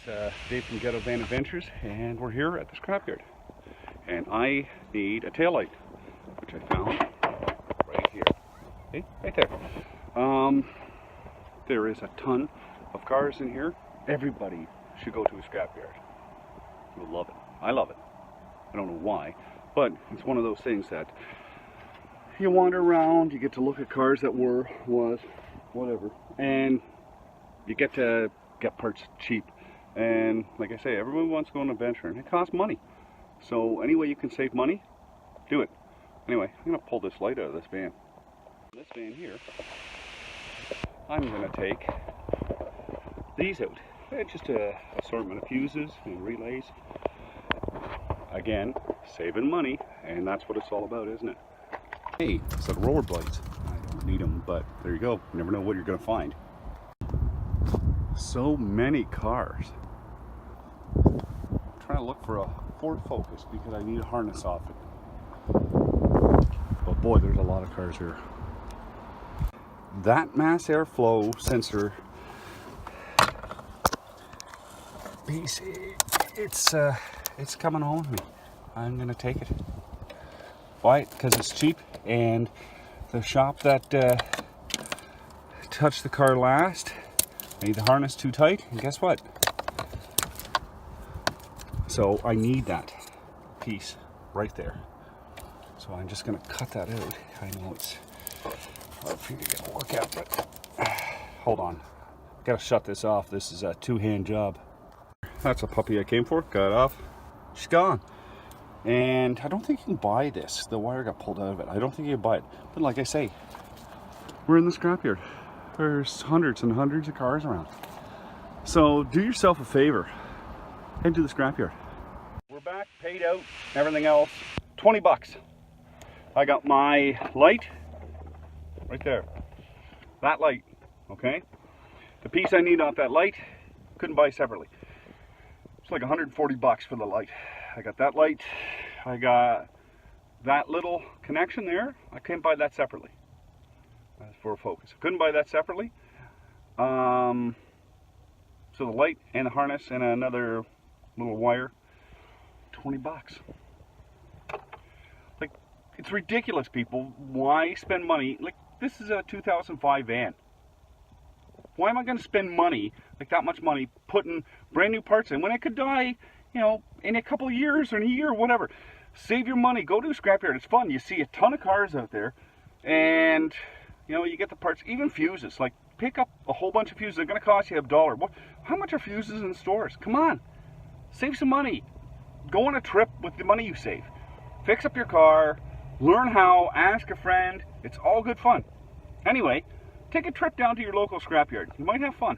Dave from Ghetto Van Adventures, and we're here at the scrapyard. And I need a taillight, which I found right here. See? Right there. There is a ton of cars in here. Everybody should go to a scrapyard. You'll love it. I love it. I don't know why, but it's one of those things that you wander around, you get to look at cars that was, whatever, and you get to get parts cheap. And like I say, everyone wants to go on an adventure, and it costs money. So any way you can save money, do it. Anyway, I'm going to pull this light out of this van. This van here, I'm going to take these out. It's just an assortment of fuses and relays. Again, saving money, and that's what it's all about, isn't it? Hey, it's like roller blades. I don't need them, but there you go. You never know what you're going to find. So many cars. I'm trying to look for a Ford Focus because I need a harness off it. But boy, there's a lot of cars here. That mass airflow sensor piece, it's coming home with me. I'm gonna take it. Why? Because it's cheap, and the shop that touched the car last made the harness too tight, and guess what? So I need that piece right there. So I'm just gonna cut that out. I know it's hard for you to work at, but hold on. Gotta shut this off. This is a two-hand job. That's a puppy I came for. Got it off. She's gone. And I don't think you can buy this. The wire got pulled out of it. I don't think you can buy it. But like I say, we're in the scrapyard. There's hundreds and hundreds of cars around. So do yourself a favor. Head to the scrapyard. We're back, paid out, everything else. 20 bucks. I got my light right there. That light, okay? The piece I need off that light, couldn't buy separately. It's like 140 bucks for the light. I got that light. I got that little connection there. I can't buy that separately. That's for a Focus. I couldn't buy that separately. So the light and the harness and another little wire, 20 bucks. Like, it's ridiculous, people. Why spend money? Like, this is a 2005 van. Why am I going to spend money, like that much money, putting brand new parts in when it could die, you know, in a couple of years or in a year or whatever? Save your money. Go to a scrapyard. It's fun. You see a ton of cars out there, and you know, you get the parts, even fuses. Like, pick up a whole bunch of fuses. They're going to cost you $1. What? How much are fuses in stores? Come on. Save some money. Go on a trip with the money you save. Fix up your car. Learn how. Ask a friend. It's all good fun. Anyway, take a trip down to your local scrapyard. You might have fun.